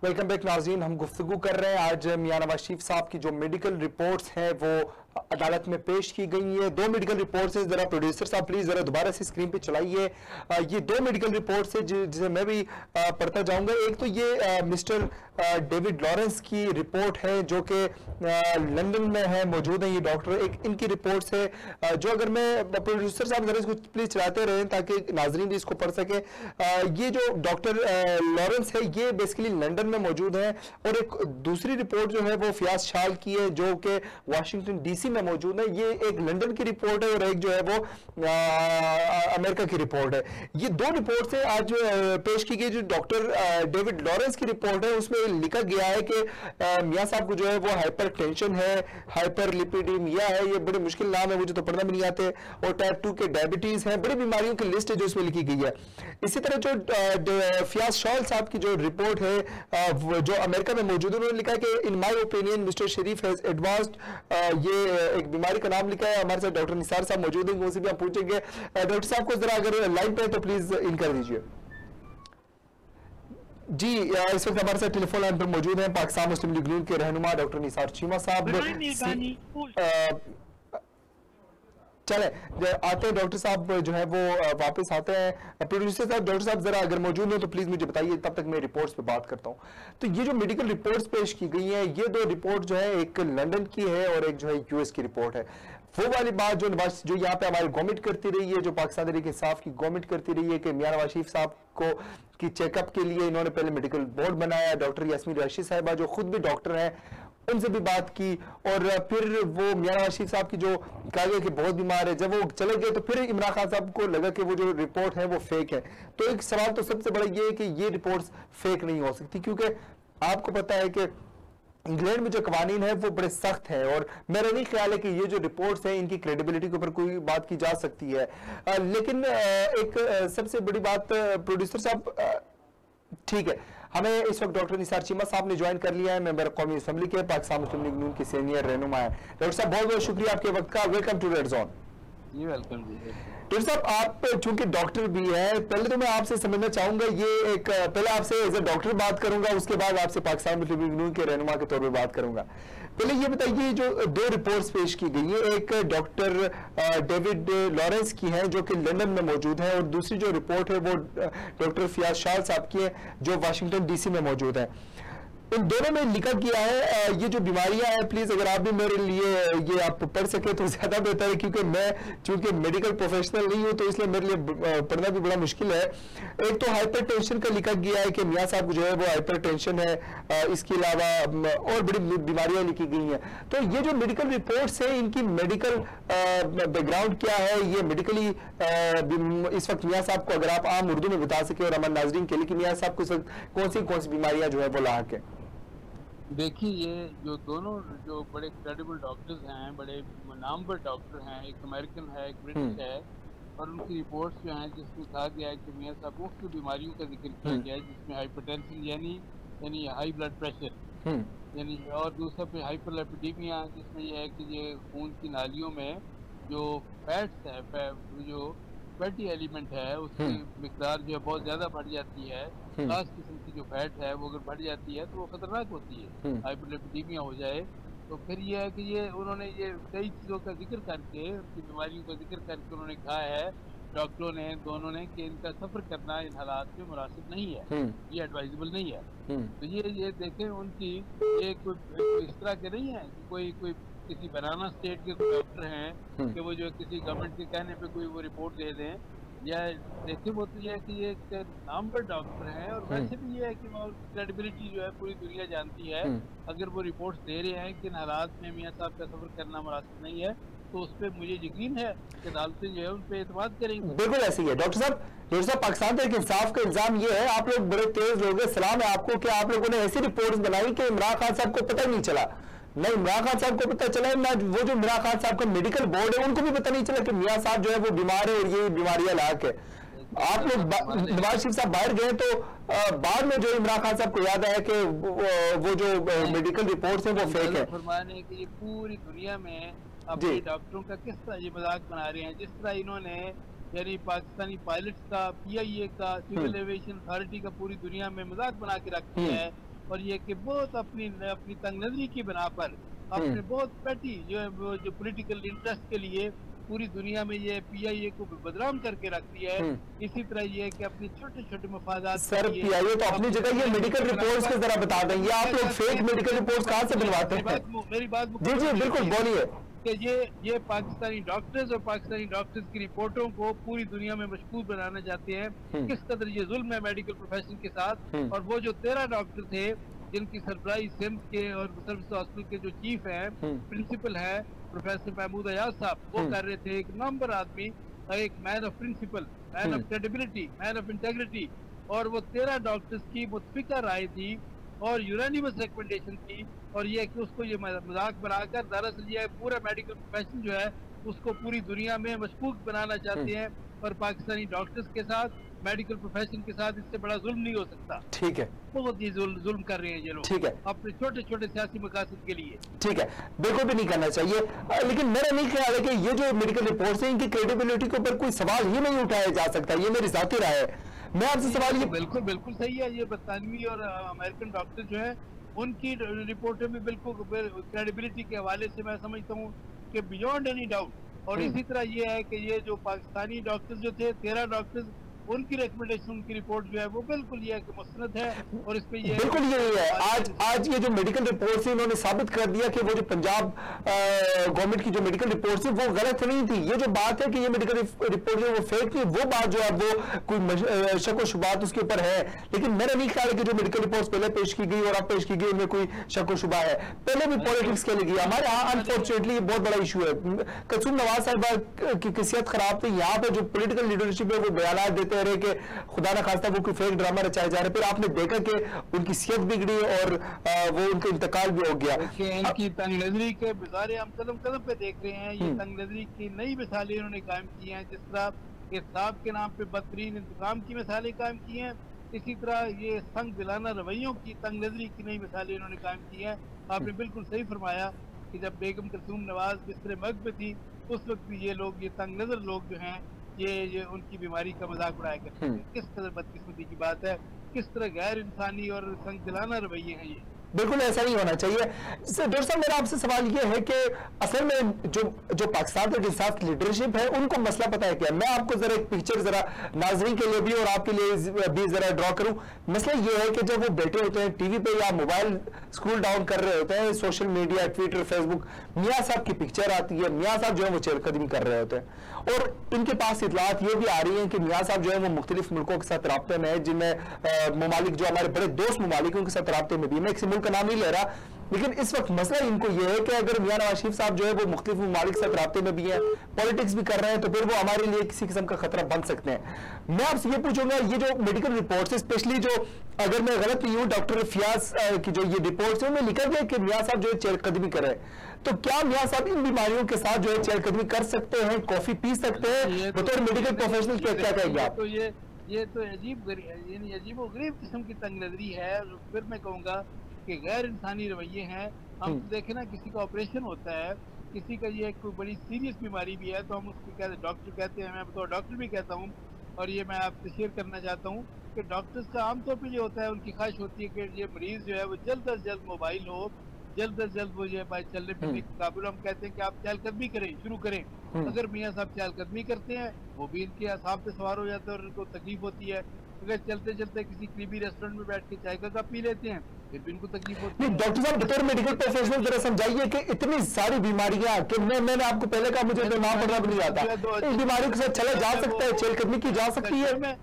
Welcome back नाज़रीन। हम गुफ्तगू कर रहे हैं आज मियां नवाज शरीफ साहब की जो मेडिकल रिपोर्ट्स हैं वो अदालत में पेश की गई है। दो मेडिकल रिपोर्ट्स हैं, जरा प्रोड्यूसर साहब प्लीज जरा दोबारा से स्क्रीन पे चलाइए। ये दो मेडिकल रिपोर्ट्स है जिसे मैं भी पढ़ता जाऊंगा। एक तो ये मिस्टर डेविड लॉरेंस की रिपोर्ट है जो कि लंदन में है, मौजूद है ये डॉक्टर। एक इनकी रिपोर्ट्स है जो अगर मैं प्रोड्यूसर साहब जरा इसको प्लीज चलाते रहें ताकि नाजरीन भी इसको पढ़ सके। ये जो डॉक्टर लॉरेंस है ये बेसिकली लंदन में मौजूद है, और एक दूसरी रिपोर्ट जो है वो फयाज शाल की है जो कि वाशिंगटन डीसी में मौजूद है। ये एक लंदन की रिपोर्ट है और एक जो है वो अमेरिका की रिपोर्ट है। ये दो रिपोर्ट से आज पेश की गई। जो डॉक्टर डेविड लॉरेंस की रिपोर्ट है उसमें लिखा गया है कि मियां साहब को जो है वो हाइपर टेंशन है, हाइपर लिपिडीमिया है, ये बड़े मुश्किल नाम है मुझे तो पढ़ना भी नहीं आते, और टाइप 2 के डायबिटीज है, बड़ी बीमारियों की लिस्ट है जो इसमें लिखी गई है। इसी तरह जो फयाज शाल साहब की जो रिपोर्ट है जो अमेरिका में मौजूद है, उन्होंने लिखा कि in my opinion mister Sharif has advanced, ये एक बीमारी का नाम लिखा है। हमारे साथ डॉक्टर निसार साहब मौजूद हैं, उनसे भी हम पूछेंगे। डॉक्टर साहब को जरा अगर लाइन पे तो प्लीज इन कर दीजिए जी। इस वक्त हमारे साथ टेलीफोन लाइन पर मौजूद हैं पाकिस्तान मुस्लिम लीग नून के रहनुमा डॉक्टर निसार चीमा साहब। चले आते हैं डॉक्टर साहब जो है वो वापस आते हैं। प्रोड्यूसर साहब, डॉक्टर साहब जरा अगर मौजूद हो तो प्लीज मुझे बताइए, तब तक मैं रिपोर्ट्स पे बात करता हूं। तो ये जो मेडिकल रिपोर्ट्स पेश की गई हैं, ये दो रिपोर्ट जो है एक लंदन की है और एक जो है यूएस की रिपोर्ट है। वो वाली बात जो यहाँ पे हमारी गवर्नमेंट करती रही है, जो पाकिस्तान तहरीक इंसाफ की गवर्नमेंट करती रही है कि मियां नवाज शरीफ साहब को की चेकअप के लिए इन्होंने पहले मेडिकल बोर्ड बनाया। डॉक्टर यास्मीन रशीद साहिबा जो खुद भी डॉक्टर हैं उनसे भी बात की, और फिर वो मियां नवाज शरीफ साहब की जो कहा गया कि बहुत बीमार है, जब वो चले गए तो फिर इमरान खान साहब को लगा कि वो जो रिपोर्ट है वो फेक है। तो एक सवाल तो सबसे बड़ा ये है कि ये रिपोर्ट्स फेक नहीं हो सकती, क्योंकि आपको पता है कि इंग्लैंड में जो कवानीन है वो बड़े सख्त है, और मेरा नहीं ख्याल है कि ये जो रिपोर्ट्स हैं इनकी क्रेडिबिलिटी के ऊपर कोई बात की जा सकती है। लेकिन एक सबसे बड़ी बात प्रोड्यूसर साहब, ठीक है, हमें इस वक्त डॉक्टर निसार चीमा साहब ने ज्वाइन कर लिया है, मेंबर कौमी असेंबली के, पाकिस्तान मुस्लिम लीग नून के सीनियर रहनुमा है। डॉक्टर साहब बहुत बहुत शुक्रिया आपके वक्त का। Welcome to red zone. जी वेलकम जी। डॉक्टर साहब आप चूंकि डॉक्टर भी हैं, पहले तो मैं आपसे समझना चाहूंगा, ये एक पहले आपसे एज ए डॉक्टर बात करूंगा, उसके बाद आपसे पाकिस्तान मुस्लिम लीग नून के रहनुमा के तौर पर बात करूंगा। पहले ये बताइए, जो दो रिपोर्ट्स पेश की गई है, एक डॉक्टर डेविड लॉरेंस की है जो कि लंदन में मौजूद है, और दूसरी जो रिपोर्ट है वो डॉक्टर फयाज शाल साहब की है जो वाशिंगटन डीसी में मौजूद है। इन दोनों में लिखा गया है ये जो बीमारियां हैं, प्लीज अगर आप भी मेरे लिए ये आप पढ़ सके तो ज्यादा बेहतर है, क्योंकि मैं चूंकि मेडिकल प्रोफेशनल नहीं हूं तो इसलिए मेरे लिए पढ़ना भी बड़ा मुश्किल है। एक तो हाइपरटेंशन का लिखा गया है कि मियां साहब जो है वो हाइपरटेंशन है, इसके अलावा और बड़ी बीमारियां लिखी गई हैं। तो ये जो मेडिकल रिपोर्ट्स है इनकी मेडिकल बैकग्राउंड क्या है, ये मेडिकली इस वक्त मियां साहब को अगर आप आम उर्दू में बता सके और हमारे नाजरीन के लिए कि मियां साहब को इस वक्त कौन सी बीमारियां जो है वो लाक है। देखिए, ये जो दोनों जो बड़े क्रेडिबल डॉक्टर्स हैं, बड़े नामवर डॉक्टर हैं, एक अमेरिकन है एक ब्रिटिश है, और उनकी रिपोर्ट्स जो हैं जिसमें कहा गया है कि मियां साहब मुख्तलिफ बीमारियों का जिक्र किया गया है, जिसमें हाइपरटेंशन यानी हाई ब्लड प्रेशर यानी, और दूसरा पे हाइपरलिपिडीमिया जिसमें यह है कि ये खून की नालियों में जो फैट्स है, जो फैटी एलिमेंट है उसकी मिकदार जो है बहुत ज्यादा बढ़ जाती है। खास किस्म की जो फैट है वो अगर बढ़ जाती है तो वो खतरनाक होती है, हाइपरलिपिडीमिया हो जाए तो फिर ये है कि ये उन्होंने ये कई चीज़ों का जिक्र करके, उनकी बीमारियों का जिक्र करके उन्होंने कहा है डॉक्टरों ने दोनों ने कि इनका सफर करना इन हालात में मुनासिब नहीं है, ये एडवाइजेबल नहीं है। तो ये देखें उनकी ये कोई इस तरह के नहीं है कि कोई किसी बनाना स्टेट के कोई डॉक्टर हैं कि वो जो किसी गवर्नमेंट के कहने पे कोई वो रिपोर्ट दे दें, या देखिए वो तो ये है कि ये एक नामवर डॉक्टर हैं, और वैसे भी ये है कि वो क्रेडिबिलिटी जो है पूरी दुनिया जानती है। अगर वो रिपोर्ट्स दे रहे हैं कि इन हालात में मियां साहब का सफर करना मुनासिब नहीं है तो उस पर मुझे यकीन है कि अदालतें जो है उन पर एतमाद करेंगी। बिल्कुल ऐसे ही है। डॉक्टर साहब पाकिस्तान तहरीक इंसाफ का इल्जाम ये है, आप लोग बड़े तेज लोग हैं, सलाम है आपको कि आप लोगों ने ऐसी रिपोर्ट्स बनाई कि इमरान खान साहब को पता ही नहीं चला, ना इमरान खान साहब को पता चला, ना वो जो इमरान खान साहब का मेडिकल बोर्ड है उनको भी पता नहीं चला कि मियां साहब जो है वो बीमार है और ये बीमारियां लाक है। आप लोग नवाज शरीफ साहब बाहर गए तो बाद में जो इमरान खान साहब को याद आया कि वो जो मेडिकल रिपोर्ट्स हैं वो फेक है। फरमाने की ये पूरी दुनिया में अपने डॉक्टरों का किस तरह ये मजाक बना रहे हैं, जिस तरह इन्होंने यानी पाकिस्तानी पायलट्स का, PIA का, सिविल एविएशन अथॉरिटी का पूरी दुनिया में मजाक बना के रखी है, और ये कि बहुत अपनी अपनी तंगनजरी की बिना पर अपने बहुत पैटी जो पॉलिटिकल इंटरेस्ट के लिए पूरी दुनिया में ये PIA को बदनाम करके रखती है। इसी तरह ये कि अपने छोटे छोटे मफादात। सर PIA तो अपनी जगह, ये मेडिकल रिपोर्ट्स के जरा बता दें, ये आप लोग फेक मेडिकल रिपोर्ट्स कहाँ से बनवाते हैं? मेरी बात जी जी बिल्कुल बोलिए। कि ये पाकिस्तानी डॉक्टर्स और पाकिस्तानी डॉक्टर्स की रिपोर्टों को पूरी दुनिया में मशहूर बनाना चाहते हैं। किस कदर ये जुल्म है मेडिकल प्रोफेशन के साथ। और वो जो 13 डॉक्टर थे जिनकी सरबराही सिम्स के और सर्विस हॉस्पिटल के जो चीफ हैं, प्रिंसिपल है प्रोफेसर महमूद अयाज साहब, वो कर रहे थे, एक नंबर आदमी, एक man of principle, man of credibility, man of integrity, और वो 13 डॉक्टर्स की मुतफिका राय थी और यूनानिमस रिकमेंडेशन थी। और ये कि उसको ये मजाक बनाकर दरअसल ये पूरा मेडिकल प्रोफेशन जो है उसको पूरी दुनिया में मशकूक बनाना चाहते हैं। और पाकिस्तानी डॉक्टर्स के साथ, मेडिकल प्रोफेशन के साथ इससे बड़ा जुल्म नहीं हो सकता। ठीक है, बहुत ही जुल्म कर रहे हैं ये लोग। ठीक है, अपने छोटे छोटे सियासी मकासद के लिए। ठीक है, बिल्कुल भी नहीं करना चाहिए। लेकिन मेरा नहीं ख्याल है कि ये जो मेडिकल रिपोर्ट्स हैं इनकी क्रेडिबिलिटी के ऊपर कोई सवाल ही नहीं उठाया जा सकता। ये मेरी जाती राय है। मैं आपसे सवाल ये बिल्कुल बिल्कुल सही है। ये बरतानवी और अमेरिकन डॉक्टर जो है उनकी रिपोर्टें भी बिल्कुल क्रेडिबिलिटी के हवाले से मैं समझता हूँ कि बियॉन्ड एनी डाउट। और इसी तरह ये है कि ये जो पाकिस्तानी डॉक्टर्स जो थे 13 डॉक्टर्स, उनकी रिकमेंडेशन, उनकी रिपोर्ट जो है वो बिल्कुल ये है कि मुस्तनद है। और इस पे ये बिल्कुल यही है। आज ये जो मेडिकल रिपोर्ट्स है इन्होंने साबित कर दिया कि वो जो पंजाब गवर्नमेंट की जो मेडिकल रिपोर्ट्स है वो गलत नहीं थी। ये जो बात है कि ये मेडिकल रिपोर्ट जो वो फेक थी, वो बात जो है वो कोई शक व शुबात उसके ऊपर है। लेकिन मेरा नहीं ख्याल है कि जो मेडिकल रिपोर्ट्स पहले पेश की गई और अब पेश की गई उनमें कोई शक व शुबा है। पहले भी पॉलिटिक्स के लिए हमारे यहाँ अनफॉर्चुनेटली ये बहुत बड़ा इशू है। कसूम नवाज साहब की किसियत खराब थी। यहाँ पे जो पोलिटिकल लीडरशिप है वो बयान देते रहे कि खुदा ना खास्ता वो कोई फेक ड्रामा रचाए जा रहे, फिर आपने देखा कि उनकी सेहत बिगड़ी और वो उनका इंतकाल भी हो गया। इनकी तंगनजरी के बिजारे हम कदम कदम पे देख रहे हैं। ये तंगनजरी की नई मिसालें इन्होंने कायम की हैं। जिस तरह इरसाब के नाम पे बदतरीन इंतकाम की मिसालें कायम की हैं, इसी तरह ये संग दिलाना रवैयों की तंगनजरी की नई मिसालें इन्होंने कायम की हैं। आपने बिल्कुल सही फरमाया कि जब बेगम कलसूम नवाज बिस्तर मर्ग पे थी उस वक्त भी ये लोग, ये तंग नजर लोग जो हैं, ये उनकी बीमारी का मजाक उड़ाया करते हैं। किस तरह बदकिस्मती की बात है, किस तरह गैर इंसानी और संग दिलाना रवैये हैं ये। बिल्कुल ऐसा नहीं होना चाहिए। डॉक्टर साहब मेरा आपसे सवाल ये है कि असल में जो पाकिस्तान के साथ लीडरशिप है उनको मसला पता है क्या? मैं आपको जरा एक पिक्चर जरा नाजरीन के लिए भी और आपके लिए भी जरा ड्रॉ करूं। मसला ये है कि जब वो बैठे होते हैं टीवी पे या मोबाइल स्क्रॉल डाउन कर रहे होते हैं, सोशल मीडिया, ट्विटर, फेसबुक, मियाँ साहब की पिक्चर आती है, मियाँ साहब जो है वो चहलकदमी कर रहे होते हैं और इनके पास इतलात ये भी आ रही है कि मियाँ साहब जो है वो मुख्तलिफ मुल्कों के साथ राब्ते में है, जिनमें ममालिक जो हमारे बड़े दोस्त ममालिक उनके साथ राब्ते में भी। मैं किसी मुल्क का नाम नहीं ले रहा, लेकिन इस वक्त मसला इनको ये है कि अगर मियाँ नवाज शरीफ साहब जो है वो मुख्तलिफ ममालिक के साथ राब्ते में भी है, पॉलिटिक्स भी कर रहे हैं, तो फिर वो हमारे लिए किसी किस्म का खतरा बन सकते हैं। मैं आपसे ये पूछूंगा, ये जो मेडिकल रिपोर्ट्स स्पेशली जो, अगर मैं गलत नहीं हूँ, डॉक्टर फियाज की जो ये रिपोर्ट्स है उनमें लिखा गया कि मियाँ साहब जो है चहलकदमी करे, तो क्या मियाँ साहब इन बीमारियों के साथ जो है चहलकदमी कर सकते हैं, कॉफी पी सकते हैं? बतौर मेडिकल प्रोफेशनल क्या कहेंगे आप? तो ये तो अजीब व गरीब किस्म की तंगनजरी है। फिर मैं कहूँगा कि गैर इंसानी रवैये हैं। हम देखें ना, किसी का ऑपरेशन होता है, किसी का ये कोई बड़ी सीरियस बीमारी भी है, तो हम उसको कहते डॉक्टर कहते हैं, मैं बतौर डॉक्टर भी कहता हूँ। और ये मैं आपसे शेयर करना चाहता हूँ कि डॉक्टर्स का आमतौर पर ये होता है, उनकी ख्वाहिश होती है कि ये मरीज जो है वो जल्द अज जल्द मोबाइल हो, जल्द अज जल्द वो ये चलने फिरने के काबिल। हम कहते हैं कि आप चहलकदमी करें, शुरू करें। अगर मियाँ साहब चहलकदमी करते हैं, वो भी इनके असाब पे सवार हो जाते हैं और उनको तकलीफ होती है। अगर चलते चलते किसी करीबी रेस्टोरेंट में बैठ के चाय का कप पी लेते हैं, फिर भी इनको तकलीफ होती है। डॉक्टर साहब बतौर मेडिकल प्रोफेशनल जरा समझाइए कि इतनी सारी बीमारियां कि मैंने आपको पहले कहा मुझे बीमार पड़ना भी नहीं आता, इन बीमारियों के साथ चला जा सकता है, चहलकदमी की जा सकती है?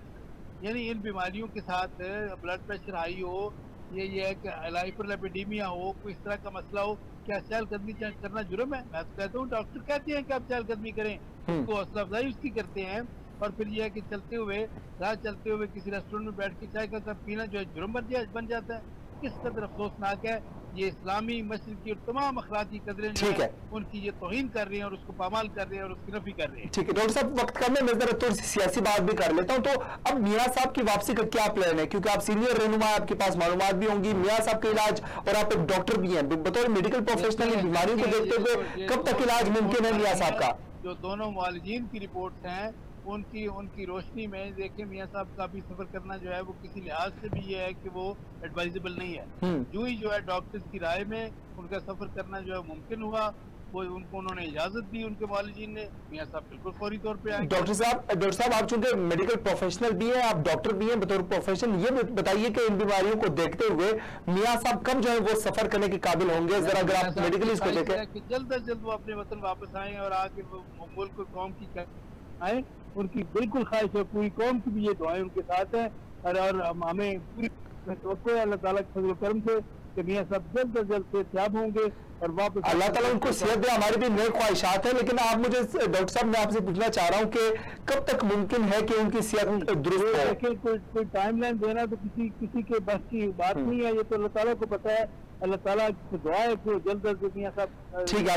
यानी इन बीमारियों के साथ ब्लड प्रेशर हाई हो, ये है कि हाइपरलिपिडेमिया हो, कोई इस तरह का मसला हो, क्या चहलकदमी करना जुर्म है? मैं तो कहता हूँ, डॉक्टर कहते हैं कि आप चहलकदमी करें, उसको हौसला अफजाई उसकी करते हैं। और फिर यह है कि चलते हुए किसी रेस्टोरेंट में बैठ के चाय का कप पीना जो है जुर्म बन जाता है। किस कदर अफसोसनाक है। ये इस्लामी मस्जिद की तमाम अखलाकी कदरें जो है उनकी ये तौहीन कर रही हैं और उसको पामाल कर रहे हैं और उसकी नफी कर रहे हैं। ठीक है डॉक्टर साहब, वक्त कम है, मैं जरा थोड़ी सी सियासी बात भी कर लेता हूँ। तो अब मियाँ साहब की वापसी का क्या प्लान है? क्योंकि आप सीनियर रहनुमा, आपके पास मालूमात भी होंगी मियाँ साहब का इलाज, और आप एक डॉक्टर भी हैं, बतौर मेडिकल प्रोफेशनल इन बीमारियों को देखते हुए कब तक इलाज मुमकिन है मियाँ साहब का? जो दोनों मुआलिजीन की रिपोर्ट्स हैं उनकी उनकी रोशनी में देखें मियाँ साहब का भी सफर करना जो है वो किसी लिहाज से भी ये है कि वो एडवाइजेबल नहीं है। जो ही जो है डॉक्टर्स की राय में उनका सफर करना जो है मुमकिन हुआ, वो उनको उन्होंने इजाजत दी उनके वालिदीन ने, मियाँ साहब बिल्कुल फौरी तौर पे आए। डॉक्टर साहब आप चूंकि मेडिकल प्रोफेशनल भी हैं, आप डॉक्टर भी हैं बतौर प्रोफेशन, ये बताइए कि इन बीमारियों को देखते हुए मियाँ साहब कब जो है वो सफर करने के काबिल होंगे, जरा अगर आप मेडिकली इसको देखें। कि जल्द अज जल्द वो अपने वतन वापस आए और आके वो मुल्क कौम की आए, उनकी बिल्कुल ख्वाहिश है, पूरी कौम की भी ये दुआएं उनके साथ है। और हमें पूरी अल्लाह ताला के फजल करम से कि मियाँ साहब जल्द अज जल्द सेहतयाब होंगे और वापस अल्लाह ताला उनको सेहत दे। हमारी भी नई ख्वाहिशात है, लेकिन आप मुझे डॉक्टर साहब मैं आपसे पूछना चाह रहा हूँ कि कब तक मुमकिन है कि उनकी सेहत दुरुस्त हो? देखिए कोई टाइमलाइन देना तो किसी के बस की बात नहीं है, ये तो अल्लाह ताला को पता है। अल्लाह ताला की दुआ है कि जल्द अज जल्द मियाँ साहब, ठीक है,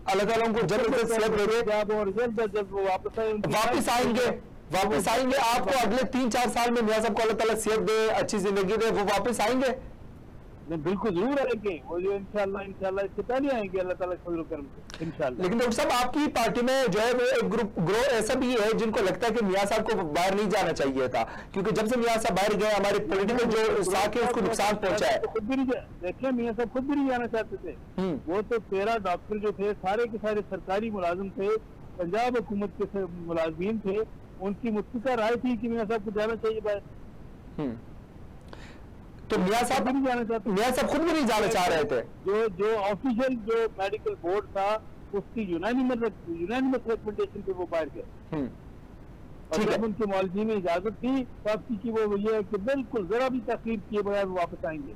अल्लाह ताला उनको जल्द अज जल्द सेहत दे और जल्द अज जल्द वो वापस आएंगे। आपको अगले 3-4 साल में मियाँ साहब को अल्लाह ताला सेहत दे, अच्छी जिंदगी दे, वो वापस आएंगे? बिल्कुल जरूर आएंगे वो, जो इंशाल्लाह इससे पहले आएंगे अल्लाह ताला के फजल करम से इंशाल्लाह। लेकिन डॉक्टर साहब आपकी पार्टी में जो है वो एक ग्रोह ऐसा भी है जिनको लगता है कि मियाँ साहब को बाहर नहीं जाना चाहिए था, क्योंकि जब से मियाँ साहब बाहर गए हमारे पॉलिटिकल जो साथ है उसको नुकसान पहुंचा है। खुद भी नहीं, देखिए मियाँ साहब खुद भी नहीं जाना चाहते थे। वो तो 13 डॉक्टर जो थे सारे के सारे सरकारी मुलाजिम थे, पंजाब हुकूमत के मुलाजमीन थे, उनकी मुत्तफिका राय थी कि मियाँ साहब को जाना चाहिए बाहर। तो मियाँ साहब खुद भी नहीं जाना चाह रहे थे। जो ऑफिशियल जो मेडिकल बोर्ड था उसकी यूनानिमस रिकमेंडेशन पे वो बाहर गए, और जब उनके मौलवी ने इजाजत दी वापसी की, वो ये है कि बिल्कुल जरा भी तकलीफ किए बगैर वो वापस आएंगे।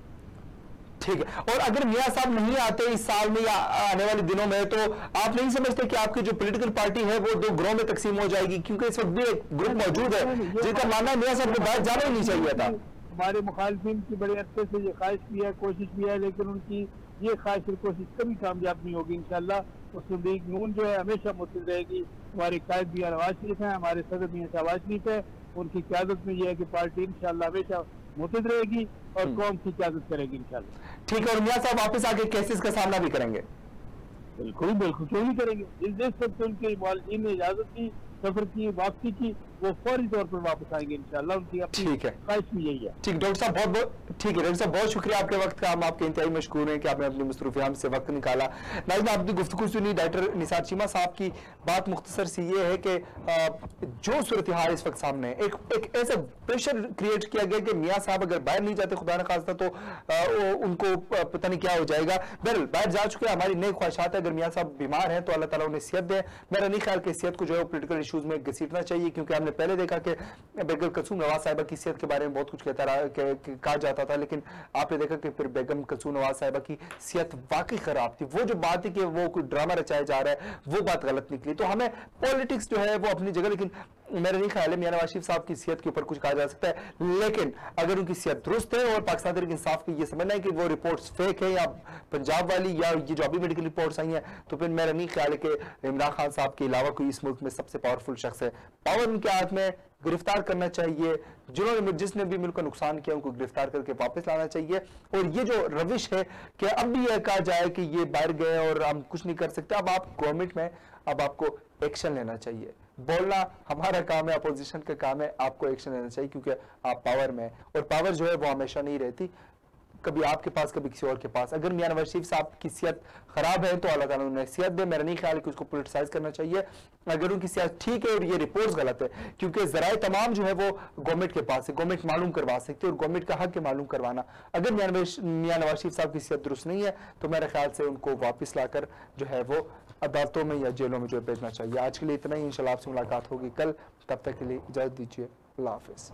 ठीक है, और अगर मियाँ साहब नहीं आते इस साल में या आने वाले दिनों में, तो आप नहीं समझते कि आपकी जो पॉलिटिकल पार्टी है वो 2 ग्रोह में तकसीम हो जाएगी? क्योंकि इस वक्त भी एक ग्रुप मौजूद है जिनका मानना है मियाँ साहब को बाहर जाना ही नहीं चाहिए था। हमारे मुखालिफिन की बड़े अरसे से ये ख्वाहिश भी है, कोशिश भी है, लेकिन उनकी ये ख्वाहिश और कोशिश कभी कामयाब नहीं होगी। इंशाल्लाह मुस्लिम लीग नून जो है हमेशा मुतहिद रहेगी। हमारे कायद मियां नवाज शरीफ हैं, हमारे सदर मियां शहबाज शरीफ है, उनकी क़यादत में यह है कि पार्टी इंशाल्लाह हमेशा मुतहिद रहेगी और कौम की क़यादत करेगी इंशाल्लाह। ठीक है, और मियां साहब वापस आके केसेस का सामना भी करेंगे? बिल्कुल क्यों नहीं करेंगे। जिस वक्त उनके वालिदीन ने इजाजत की सफर की वापसी की, वो फौरी तौर पर वापस आएंगे इंशाल्लाह। उनकी अपनी ख्वाहिश भी यही है। ठीक, डॉक्टर साहब डॉक्टर साहब बहुत शुक्रिया आपके वक्त का, हम आपके इंतहाई मशकूर हैं कि आपने अपनी मसरूफियात से वक्त निकाला। नाज़रीन आपकी गुफ्तगू सुनी डॉक्टर निसार चीमा साहब की बात मुख्तसर सी ये है कि जो सूरत हाल इस वक्त सामने है, एक ऐसा प्रेशर क्रिएट किया गया कि मियाँ साहब अगर बाहर नहीं जाते खुदा न खास्ता तो उनको पता नहीं क्या हो जाएगा। बहरहाल बाहर जा चुके, हमारी नई ख्वाहिशात है अगर मियाँ साहब बीमार हैं तो अल्लाह ताला उन्हें सेहत दे। मेरा नहीं ख्याल कि सेहत को जो है पोलिटिकल इशूज में घसीटना चाहिए, क्योंकि हमने पहले देखा कि बेगम कलसूम नवाज साहिबा की सेहत के बारे में बहुत कुछ कहा जाता था, लेकिन आपने देखा कि फिर बेगम कलसूम नवाज साहिबा की सेहत वाकई खराब थी। वो जो बात है कि वो कोई ड्रामा रचाया जा रहा है वो बात गलत निकली। तो हमें पॉलिटिक्स जो है वो अपनी जगह, लेकिन मेरा नहीं ख्याल है मियां नवाज शरीफ साहब की सेहत के ऊपर कुछ कहा जा सकता है, लेकिन अगर उनकी सेहत दुरुस्त है और पाकिस्तान तहरीक इंसाफ की ये समझना है कि वो रिपोर्ट्स फेक है या पंजाब वाली या ये जो अभी मेडिकल रिपोर्ट्स आई हैं, तो फिर मेरा नहीं ख्याल है कि इमरान खान साहब के अलावा कोई इस मुल्क में सबसे पावरफुल शख्स है। पावर उनके हाथ में, गिरफ्तार करना चाहिए। जिसने भी मुल्क का नुकसान किया उनको गिरफ्तार करके वापस लाना चाहिए। और ये जो रविश है कि अब भी यह कहा जाए कि ये बाहर गए और हम कुछ नहीं कर सकते, अब आप गवर्नमेंट में अब आपको एक्शन लेना चाहिए। बोलना हमारा काम है, अपोजिशन का काम है, आपको एक्शन लेना चाहिए क्योंकि आप पावर में, और पावर जो है वो हमेशा नहीं रहती, कभी आपके पास कभी किसी और के पास। अगर मियां नवाज शरीफ साहब की सेहत खराब है तो अल्लाह ताला उन्हें सेहत दे। मेरा नहीं ख्याल कि उसको पोलिटिसाइज करना चाहिए। अगर उनकी सेहत ठीक है और ये रिपोर्ट्स गलत है, क्योंकि जराए तमाम जो है वो गवर्नमेंट के पास है, गवर्नमेंट मालूम करवा सकती है और गवर्नमेंट का हक है मालूम करवाना। अगर मियां नवाज शरीफ साहब की सेहत दुरुस्त नहीं है तो मेरे ख्याल से उनको वापस लाकर जो है वो अदालतों में या जेलों में जो भेजना चाहिए। आज के लिए इतना ही, इंशाल्लाह आपसे मुलाकात होगी कल, तब तक के लिए इजाजत दीजिए। अल्लाह हाफिज।